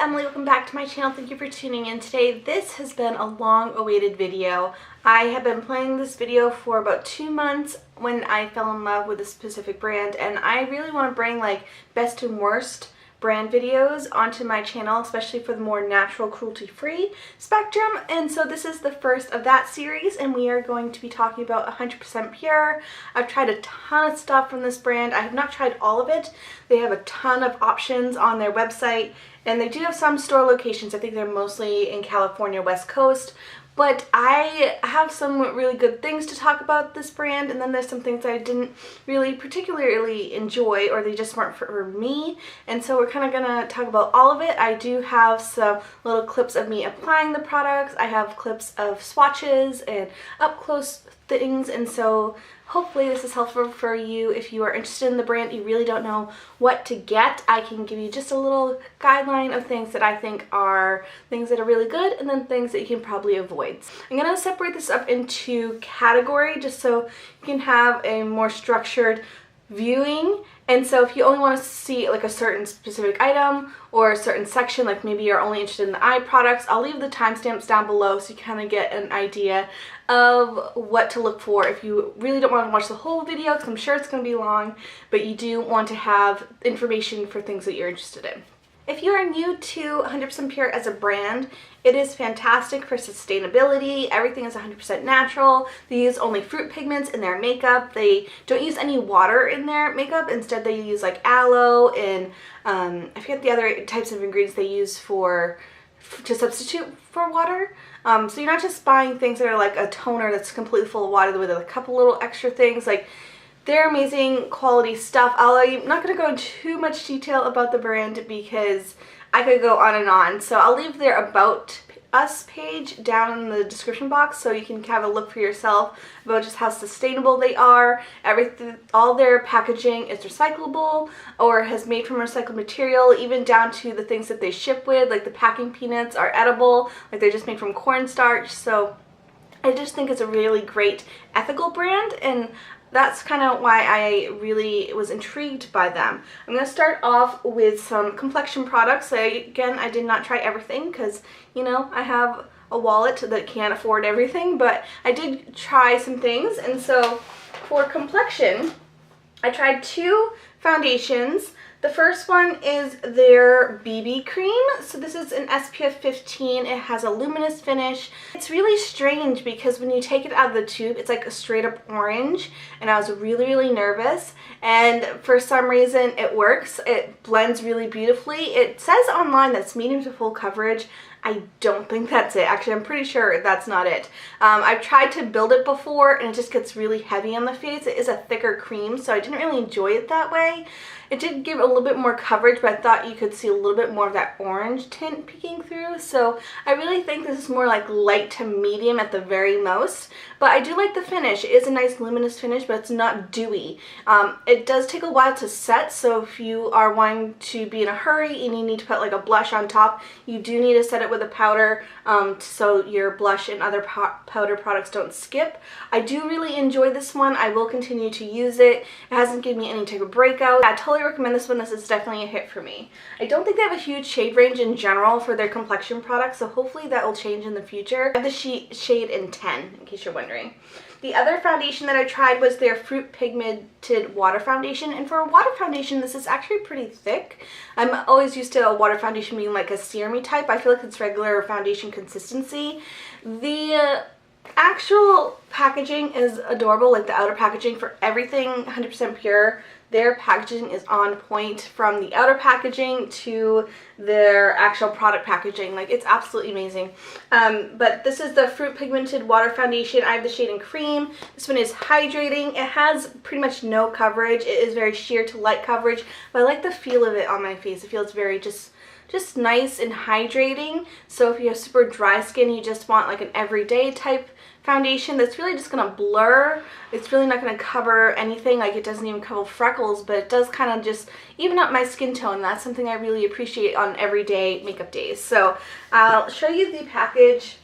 Emily. Welcome back to my channel. Thank you for tuning in today. This has been a long-awaited video. I have been planning this video for about 2 months when I fell in love with a specific brand, and I really want to bring like best and worst brand videos onto my channel, especially for the more natural, cruelty-free spectrum. And so this is the first of that series, and we are going to be talking about 100% Pure. I've tried a ton of stuff from this brand. I have not tried all of it. They have a ton of options on their website, and they do have some store locations. I think they're mostly in California, West Coast. But I have some really good things to talk about this brand, and then there's some things that I didn't really particularly enjoy, or they just weren't for me. And so we're kind of gonna talk about all of it. I do have some little clips of me applying the products. I have clips of swatches and up close things, and so hopefully this is helpful for you if you are interested in the brand, you really don't know what to get. I can give you just a little guideline of things that I think are things that are really good, and then things that you can probably avoid. I'm going to separate this up into category just so you can have a more structured viewing. And so if you only want to see like a certain specific item or a certain section, like maybe you're only interested in the eye products, I'll leave the timestamps down below so you kind of get an idea of what to look for if you really don't want to watch the whole video, because I'm sure it's going to be long, but you do want to have information for things that you're interested in. If you are new to 100% Pure as a brand, it is fantastic for sustainability. Everything is 100% natural. They use only fruit pigments in their makeup. They don't use any water in their makeup. Instead, they use like aloe and I forget the other types of ingredients they use to substitute for water. So you're not just buying things that are like a toner that's completely full of water with a couple little extra things. Like, they're amazing quality stuff. I'm not going to go into too much detail about the brand because I could go on and on. So I'll leave their About Us page down in the description box so you can have a look for yourself about just how sustainable they are. All their packaging is recyclable or has made from recycled material, even down to the things that they ship with, like the packing peanuts are edible, like they're just made from cornstarch. So I just think it's a really great ethical brand, and that's kind of why I really was intrigued by them. I'm going to start off with some Complexion products. Again, I did not try everything because, you know, I have a wallet that can't afford everything, but I did try some things. And so for Complexion, I tried 2 foundations. The first one is their BB cream. So this is an SPF 15. It has a luminous finish. It's really strange because when you take it out of the tube, it's like a straight up orange, and I was really nervous, and for some reason it works. It blends really beautifully. It says online that it's medium to full coverage. I don't think that's it. Actually, I'm pretty sure that's not it. I've tried to build it before, and it just gets really heavy on the face. It is a thicker cream, so I didn't really enjoy it that way. It did give a little bit more coverage, but I thought you could see a little bit more of that orange tint peeking through. So I really think this is more like light to medium at the very most. But I do like the finish. It is a nice luminous finish, but it's not dewy. It does take a while to set, so if you are wanting to be in a hurry and you need to put like a blush on top, you do need to set it with a powder so your blush and other powder products don't skip. I do really enjoy this one. I will continue to use it. It hasn't given me any type of breakout. I totally recommend this one. This is definitely a hit for me. I don't think they have a huge shade range in general for their Complexion products, so hopefully that will change in the future. I have the shade in 10, in case you're wondering. The other foundation that I tried was their Fruit Pigmented Water Foundation, and for a water foundation, this is actually pretty thick. I'm always used to a water foundation being like a serum-y type. I feel like it's regular foundation consistency. The actual packaging is adorable, like the outer packaging for everything 100% Pure. Their packaging is on point, from the outer packaging to their actual product packaging. Like, it's absolutely amazing. But this is the Fruit Pigmented Water Foundation. I have the shade in Cream. This one is hydrating. It has pretty much no coverage. It is very sheer to light coverage, but I like the feel of it on my face. It feels very just nice and hydrating. So if you have super dry skin, you just want like an everyday type foundation that's really just going to blur. It's really not going to cover anything. Like, it doesn't even cover freckles, but it does kind of just even up my skin tone. That's something I really appreciate on everyday makeup days. So I'll show you the package.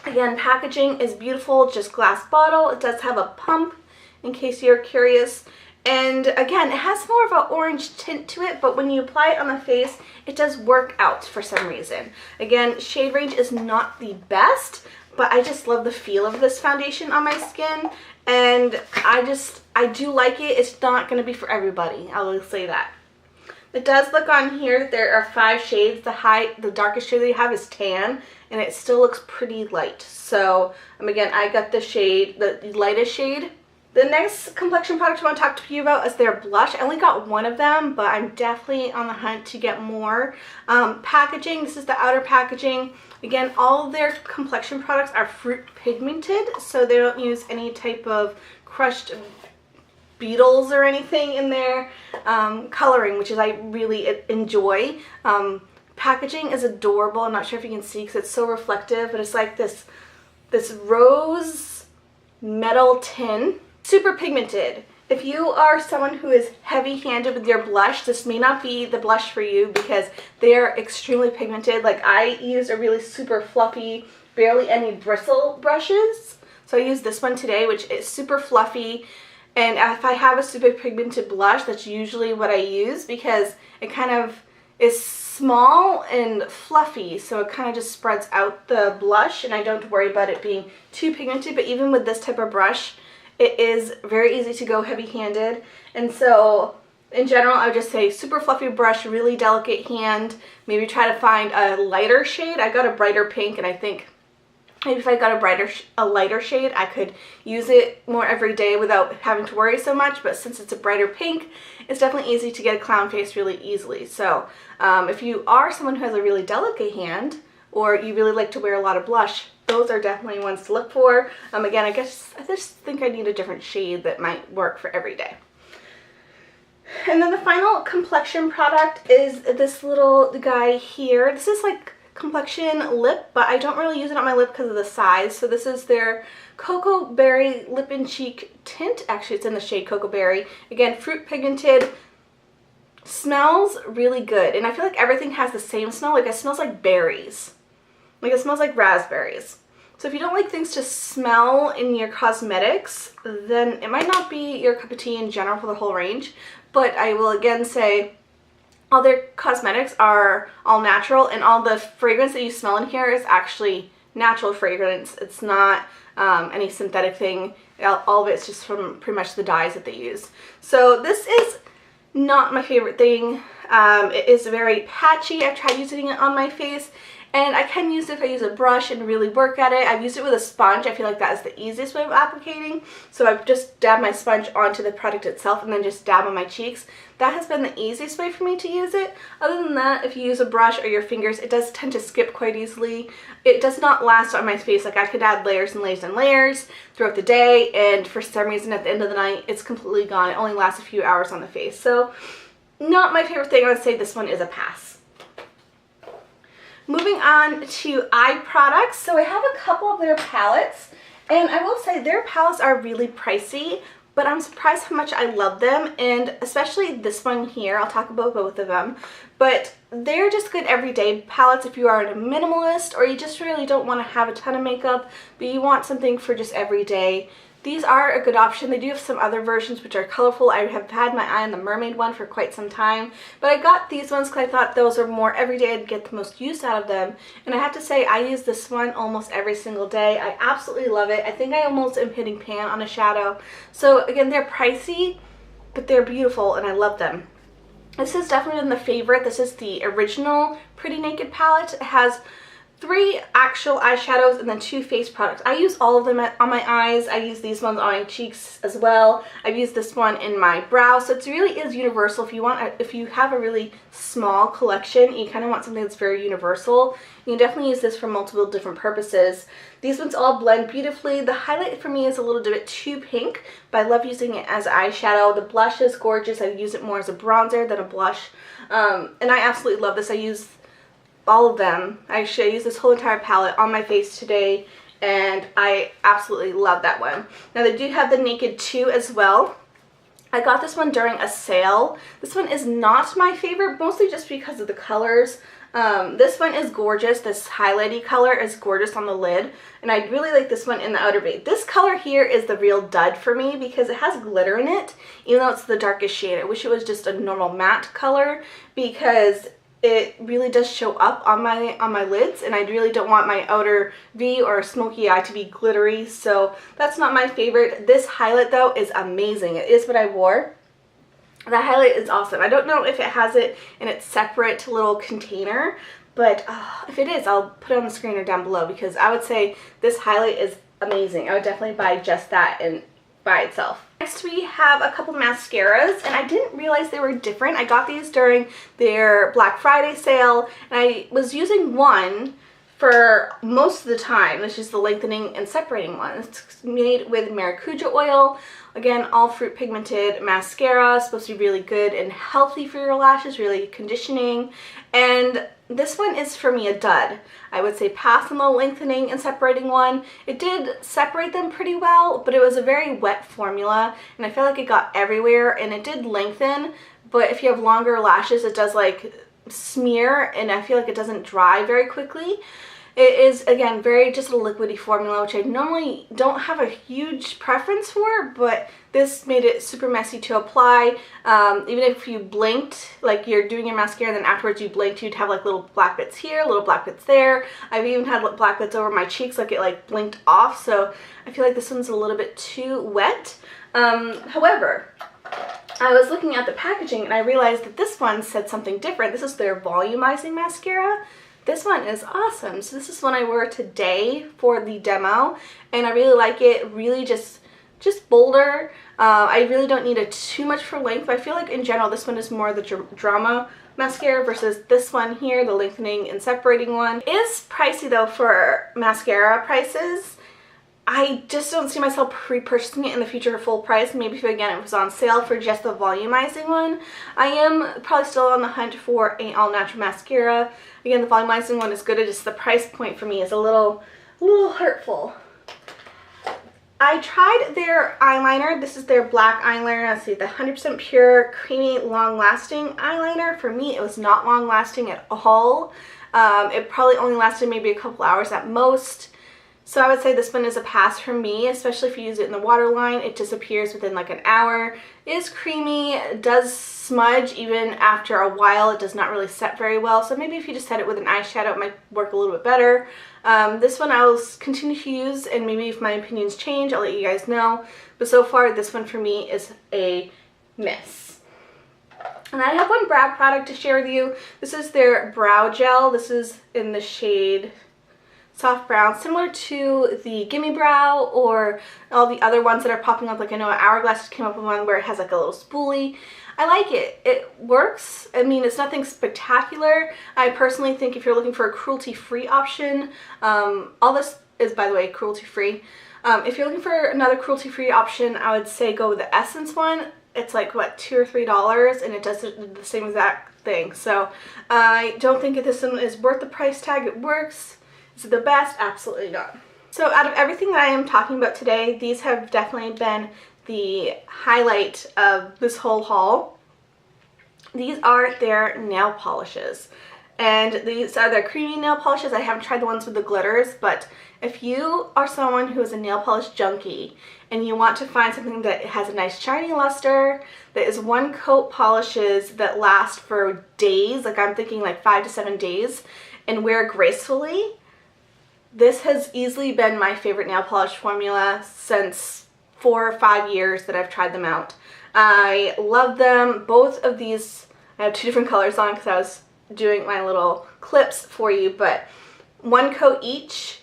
Again, packaging is beautiful, just glass bottle. It does have a pump in case you're curious. And again, it has more of an orange tint to it, but when you apply it on the face, it does work out for some reason. Again, shade range is not the best, but I just love the feel of this foundation on my skin, and I do like it. It's not going to be for everybody, I will say that. It does look on here that there are 5 shades. The darkest shade they have is tan, and it still looks pretty light. So again, I got the shade, the lightest shade. The next complexion product I want to talk to you about is their blush. I only got one of them, but I'm definitely on the hunt to get more. Packaging, this is the outer packaging. Again, all of their complexion products are fruit pigmented, so they don't use any type of crushed beetles or anything in their coloring, which is I really enjoy. Packaging is adorable. I'm not sure if you can see because it's so reflective, but it's like this rose metal tin. Super pigmented. If you are someone who is heavy-handed with your blush, this may not be the blush for you because they are extremely pigmented. Like, I use a really super fluffy, barely any bristle brushes. So I used this one today, which is super fluffy. And if I have a super pigmented blush, that's usually what I use because it kind of is small and fluffy, so it kind of just spreads out the blush and I don't worry about it being too pigmented. But even with this type of brush, it is very easy to go heavy-handed, and so in general I would just say super fluffy brush, really delicate hand, maybe try to find a lighter shade. I got a brighter pink, and I think maybe if I got a lighter shade I could use it more every day without having to worry so much, but since it's a brighter pink, it's definitely easy to get a clown face really easily. So if you are someone who has a really delicate hand, or you really like to wear a lot of blush, those are definitely ones to look for. Again, I just think I need a different shade that might work for every day. And then the final complexion product is this little guy here. This is like Complexion lip, but I don't really use it on my lip because of the size. So this is their Cocoa Berry Lip and Cheek Tint. Actually, it's in the shade Cocoa Berry. Again, fruit pigmented. Smells really good, and I feel like everything has the same smell. Like, it smells like berries. Like, it smells like raspberries. So if you don't like things to smell in your cosmetics, then it might not be your cup of tea in general for the whole range. But I will again say, all their cosmetics are all natural, and all the fragrance that you smell in here is actually natural fragrance. It's not any synthetic thing. All of it's just from pretty much the dyes that they use. So this is not my favorite thing. It is very patchy. I've tried using it on my face, and I can use it if I use a brush and really work at it. I've used it with a sponge. I feel like that is the easiest way of applicating. So I've just dabbed my sponge onto the product itself and then just dab on my cheeks. That has been the easiest way for me to use it. Other than that, if you use a brush or your fingers, it does tend to skip quite easily. It does not last on my face. Like, I could add layers and layers and layers throughout the day, and for some reason at the end of the night, it's completely gone. It only lasts a few hours on the face. So not my favorite thing. I would say this one is a pass. Moving on to eye products. So I have a couple of their palettes, and I will say their palettes are really pricey, but I'm surprised how much I love them, and especially this one here. I'll talk about both of them, but they're just good everyday palettes if you are a minimalist or you just really don't want to have a ton of makeup, but you want something for just every day. These are a good option. They do have some other versions which are colorful. I have had my eye on the mermaid one for quite some time, but I got these ones because I thought those are more everyday. I'd get the most use out of them, and I have to say I use this one almost every single day. I absolutely love it. I think I almost am hitting pan on a shadow. So again, they're pricey, but they're beautiful and I love them. This has definitely been the favorite. This is the original Pretty Naked palette. It has 3 actual eyeshadows and then 2 face products. I use all of them on my eyes. I use these ones on my cheeks as well. I've used this one in my brow, so it really is universal. If you have a really small collection, you kind of want something that's very universal, you can definitely use this for multiple different purposes. These ones all blend beautifully. The highlight for me is a little bit too pink, but I love using it as eyeshadow. The blush is gorgeous. I use it more as a bronzer than a blush, and I absolutely love this. I use all of them. Actually, I used this whole entire palette on my face today, and I absolutely love that one. Now, they do have the Naked 2 as well. I got this one during a sale. This one is not my favorite, mostly just because of the colors. This one is gorgeous. This highlighty color is gorgeous on the lid, and I really like this one in the outer V. This color here is the real dud for me because it has glitter in it, even though it's the darkest shade. I wish it was just a normal matte color because it really does show up on my lids, and I really don't want my outer V or smoky eye to be glittery, so that's not my favorite. This highlight though is amazing. It is what I wore. That highlight is awesome. I don't know if it has it in its separate little container, but if it is, I'll put it on the screen or down below because I would say this highlight is amazing. I would definitely buy just that and by itself. Next we have a couple mascaras, and I didn't realize they were different. I got these during their Black Friday sale, and I was using one for most of the time. This is the lengthening and separating one. It's made with maracuja oil. Again, all fruit pigmented mascara, supposed to be really good and healthy for your lashes, really conditioning. And this one is for me a dud. I would say pass on the lengthening and separating one. It did separate them pretty well, but it was a very wet formula, and I feel like it got everywhere, and it did lengthen, but if you have longer lashes, it does like smear, and I feel like it doesn't dry very quickly. It is, again, very just a liquidy formula, which I normally don't have a huge preference for, but this made it super messy to apply. Even if you blinked, like you're doing your mascara and then afterwards you blinked, you'd have like little black bits here, little black bits there. I've even had black bits over my cheeks, like it like blinked off, so I feel like this one's a little bit too wet. However, I was looking at the packaging and I realized that this one said something different. This is their volumizing mascara. This one is awesome. So this is one I wore today for the demo, and I really like it. Really just bolder. I really don't need it too much for length, but I feel like in general this one is more the drama mascara versus this one here, the lengthening and separating one. It is pricey though for mascara prices. I just don't see myself repurchasing it in the future for full price. Maybe if again it was on sale for just the volumizing one. I am probably still on the hunt for an all-natural mascara. Again, the volumizing one is good. It's just the price point for me is a little hurtful. I tried their eyeliner. This is their black eyeliner. Let's see, the 100% pure, creamy, long-lasting eyeliner. For me, it was not long-lasting at all. It probably only lasted maybe a couple hours at most. So I would say this one is a pass for me, especially if you use it in the waterline. It disappears within like an hour. It is creamy, it does smudge even after a while. It does not really set very well. So maybe if you just set it with an eyeshadow, it might work a little bit better. This one I will continue to use, and maybe if my opinions change, I'll let you guys know. But so far, this one for me is a miss. And I have one brow product to share with you. This is their brow gel. This is in the shade soft brown, similar to the Gimme Brow or all the other ones that are popping up. Like I know Hourglass came up with one where it has like a little spoolie. I like it. It works. I mean, it's nothing spectacular. I personally think if you're looking for a cruelty-free option, all this is, by the way, cruelty-free. If you're looking for another cruelty-free option, I would say go with the Essence one. It's like, what, $2 or $3, and it does the same exact thing. So I don't think that this one is worth the price tag. It works. Is it the best? Absolutely not. So out of everything that I am talking about today, these have definitely been the highlight of this whole haul. These are their nail polishes. And these are their creamy nail polishes. I haven't tried the ones with the glitters, but if you are someone who is a nail polish junkie and you want to find something that has a nice shiny luster, that is one coat polishes that last for days, like I'm thinking like 5 to 7 days, and wear gracefully, this has easily been my favorite nail polish formula since 4 or 5 years that I've tried them out. I love them. Both of these, I have 2 different colors on because I was doing my little clips for you, but one coat each,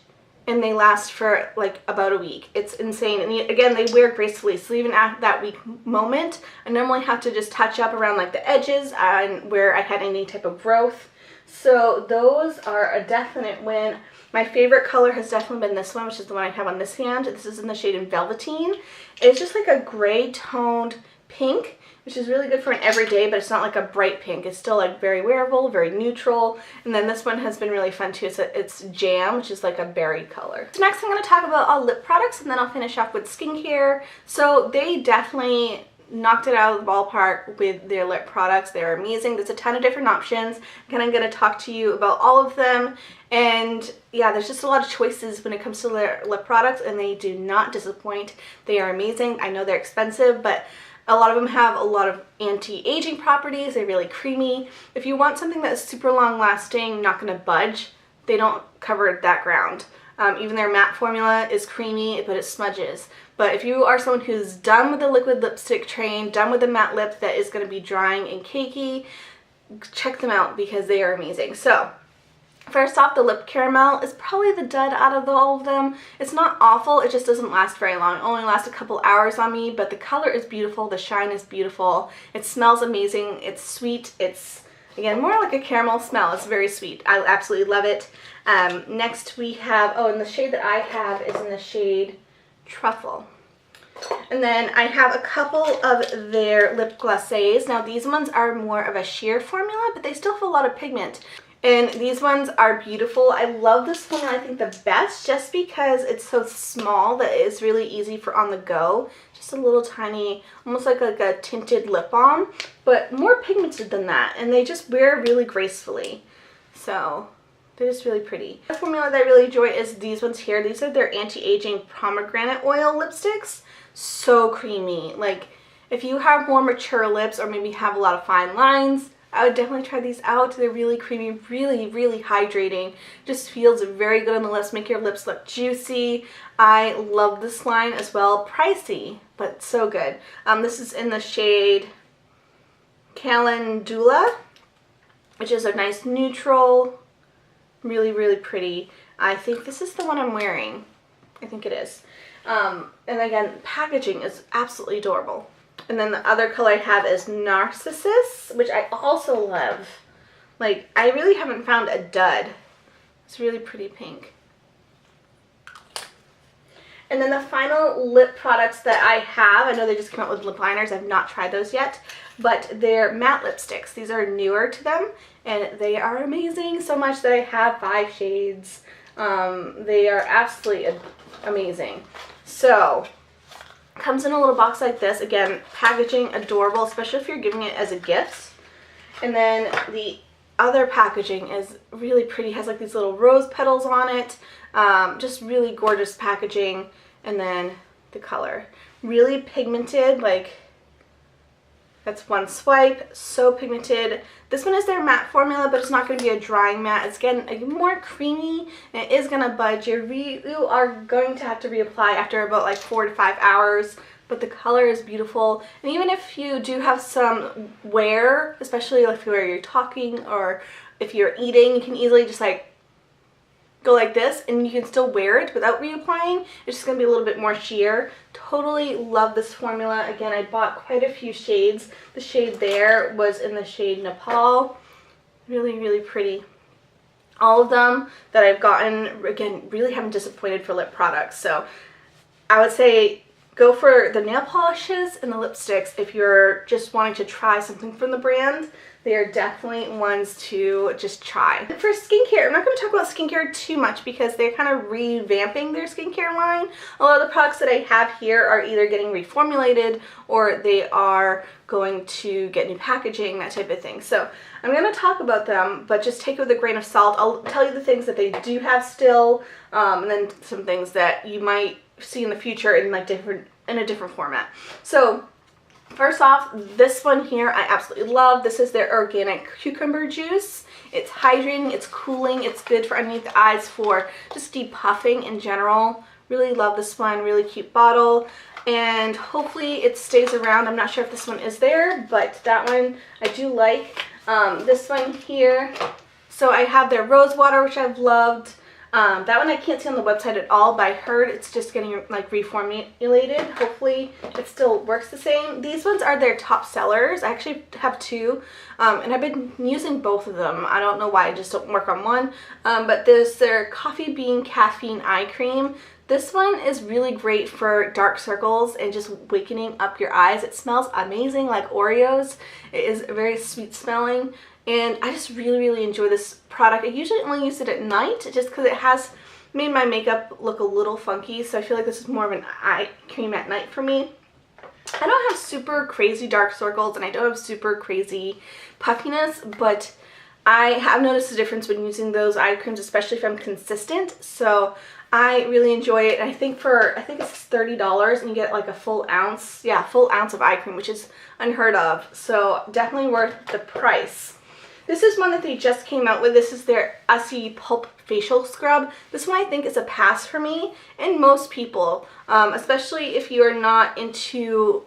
and they last for like about a week. It's insane. And again, they wear gracefully, so even at that week moment, I normally have to just touch up around like the edges and where I had any type of growth. So those are a definite win. My favorite color has definitely been this one, which is the one I have on this hand. This is in the shade in Velveteen. It's just like a gray toned pink, which is really good for an everyday, but it's not like a bright pink. It's still like very wearable, very neutral. And then this one has been really fun too. It's Jam, which is like a berry color. So next I'm going to talk about all lip products, and then I'll finish off with skincare. So they definitely knocked it out of the ballpark with their lip products. They're amazing. There's a ton of different options. Again, I'm going to talk to you about all of them. And yeah, there's just a lot of choices when it comes to their lip products, and they do not disappoint. They are amazing. I know they're expensive, but a lot of them have a lot of anti-aging properties. They're really creamy. If you want something that's super long lasting, not going to budge, they don't cover that ground. Even their matte formula is creamy, but it smudges. But if you are someone who's done with the liquid lipstick train, done with the matte lip that is going to be drying and cakey, check them out because they are amazing. So, first off, the lip caramel is probably the dud out of all of them. It's not awful, it just doesn't last very long. It only lasts a couple hours on me, but the color is beautiful, the shine is beautiful, it smells amazing, it's sweet, it's, again, more like a caramel smell. It's very sweet. I absolutely love it. Next we have, oh, and the shade that I have is in the shade Truffle. And then I have a couple of their lip glacés. Now these ones are more of a sheer formula, but they still have a lot of pigment. And these ones are beautiful. I love this one, I think, the best just because it's so small that it's really easy for on the go. Just a little tiny, almost like a tinted lip balm, but more pigmented than that. And they just wear really gracefully. So they're just really pretty. The formula that I really enjoy is these ones here. These are their anti-aging pomegranate oil lipsticks. So creamy. Like, if you have more mature lips or maybe have a lot of fine lines, I would definitely try these out. They're really creamy, really, really hydrating. Just feels very good on the lips, make your lips look juicy. I love this line as well. Pricey, but so good. This is in the shade Calendula, which is a nice neutral, really, really pretty. I think this is the one I'm wearing. I think it is. And again, packaging is absolutely adorable. And then the other color I have is Narcissus, which I also love. Like, I really haven't found a dud. It's really pretty pink. And then the final lip products that I have, I know they just came out with lip liners. I've not tried those yet, but they're matte lipsticks. These are newer to them, and they are amazing so much that I have 5 shades. They are absolutely amazing. So, comes in a little box like this. Again, packaging adorable, especially if you're giving it as a gift. And then the other packaging is really pretty. It has like these little rose petals on it. Just really gorgeous packaging. And then the color. Really pigmented, like that's one swipe. So pigmented. This one is their matte formula, but it's not going to be a drying matte. It's getting more creamy, and it is going to budge. You are going to have to reapply after about like 4 to 5 hours, but the color is beautiful. And even if you do have some wear, especially if you're talking or if you're eating, you can easily just like go like this and you can still wear it without reapplying. It's just going to be a little bit more sheer. Totally love this formula. Again, I bought quite a few shades. The shade there was in the shade Nepal. Really, really pretty. All of them that I've gotten, again, really haven't disappointed for lip products. So I would say go for the nail polishes and the lipsticks if you're just wanting to try something from the brand. They are definitely ones to just try. For skincare, I'm not going to talk about skincare too much because they're kind of revamping their skincare line. A lot of the products that I have here are either getting reformulated or they are going to get new packaging, that type of thing. So I'm going to talk about them, but just take it with a grain of salt. I'll tell you the things that they do have still, and then some things that you might see in the future in like in a different format. So first off, this one here I absolutely love. This is their organic cucumber juice. It's hydrating, it's cooling, it's good for underneath the eyes for just depuffing in general. Really love this one, really cute bottle. And hopefully it stays around. I'm not sure if this one is there, but that one I do like. This one here, so I have their rose water, which I've loved. That one I can't see on the website at all, but I heard it's just getting like reformulated. Hopefully it still works the same. These ones are their top sellers. I actually have 2, and I've been using both of them. I don't know why I just don't work on one, but there's their Coffee Bean Caffeine Eye Cream. This one is really great for dark circles and just wakening up your eyes. It smells amazing, like Oreos. It is very sweet smelling. And I just really, really enjoy this product. I usually only use it at night just because it has made my makeup look a little funky. So I feel like this is more of an eye cream at night for me. I don't have super crazy dark circles and I don't have super crazy puffiness, but I have noticed a difference when using those eye creams, especially if I'm consistent. So I really enjoy it. And I think it's $30 and you get like a full ounce, yeah, full ounce of eye cream, which is unheard of. So definitely worth the price. This is one that they just came out with. This is their Ussie Pulp Facial Scrub. This one I think is a pass for me and most people, especially if you are not into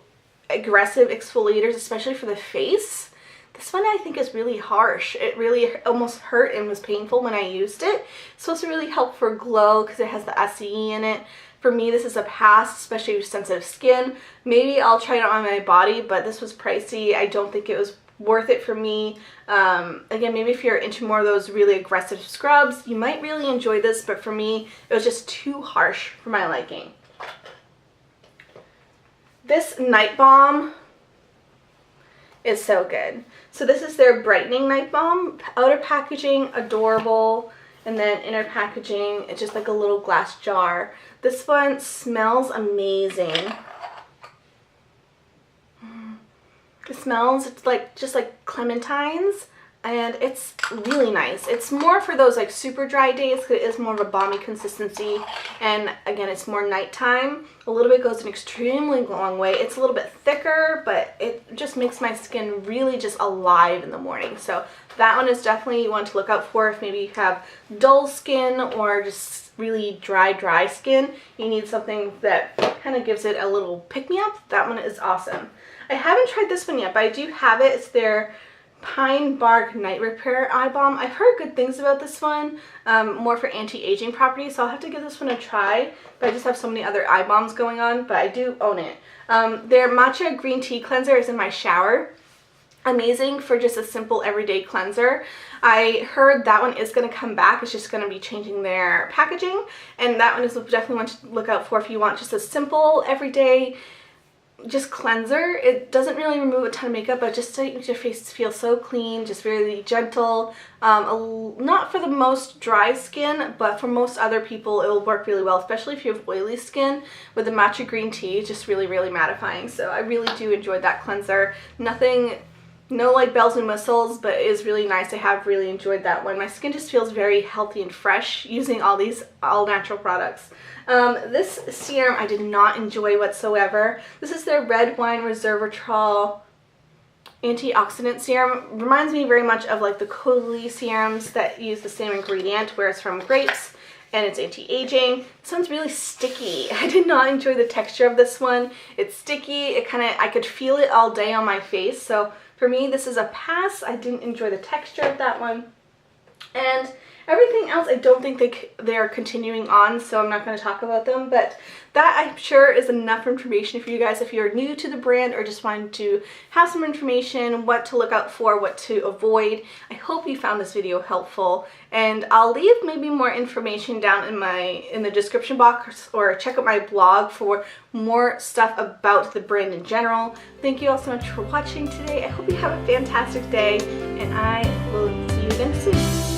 aggressive exfoliators, especially for the face. This one I think is really harsh. It really almost hurt and was painful when I used it. It's supposed to really help for glow because it has the Ussie in it. For me, this is a pass, especially with sensitive skin. Maybe I'll try it on my body, but this was pricey. I don't think it was worth it for me. Again, maybe if you're into more of those really aggressive scrubs, you might really enjoy this, but for me, it was just too harsh for my liking. This night balm is so good. So this is their brightening night balm. Outer packaging, adorable, and then inner packaging, it's just like a little glass jar. This one smells amazing. It smells just like clementines, and it's really nice. It's more for those like super dry days because it is more of a balmy consistency, and again, it's more nighttime. A little bit goes an extremely long way. It's a little bit thicker, but it just makes my skin really just alive in the morning. So that one is definitely one to look out for if maybe you have dull skin or just really dry skin. You need something that kind of gives it a little pick-me-up. That one is awesome. I haven't tried this one yet, but I do have it. It's their Pine Bark Night Repair Eye Balm. I've heard good things about this one, more for anti-aging properties, so I'll have to give this one a try. But I just have so many other eye balms going on, but I do own it. Their Matcha Green Tea Cleanser is in my shower. Amazing for just a simple everyday cleanser. I heard that one is going to come back. It's just going to be changing their packaging, and that one is definitely one to look out for if you want just a simple everyday just cleanser. It doesn't really remove a ton of makeup, but just makes your face feel so clean, just really gentle. Not for the most dry skin, but for most other people it will work really well, especially if you have oily skin. With the matcha green tea, it's just really mattifying. So I really do enjoy that cleanser. No like bells and whistles, but it is really nice. I have really enjoyed that one. My skin just feels very healthy and fresh using all these all natural products. This serum I did not enjoy whatsoever. This is their Red Wine Resveratrol Antioxidant Serum. Reminds me very much of like the Caudalie serums that use the same ingredient, where it's from grapes and it's anti-aging. This one's really sticky. I did not enjoy the texture of this one. It's sticky. I could feel it all day on my face. So for me, this is a pass. I didn't enjoy the texture of that one. And everything else, I don't think they're continuing on, so I'm not going to talk about them. But that, I'm sure, is enough information for you guys if you're new to the brand or just wanting to have some information, what to look out for, what to avoid. I hope you found this video helpful, and I'll leave maybe more information down in the description box, or check out my blog for more stuff about the brand in general. Thank you all so much for watching today. I hope you have a fantastic day, and I will see you again soon.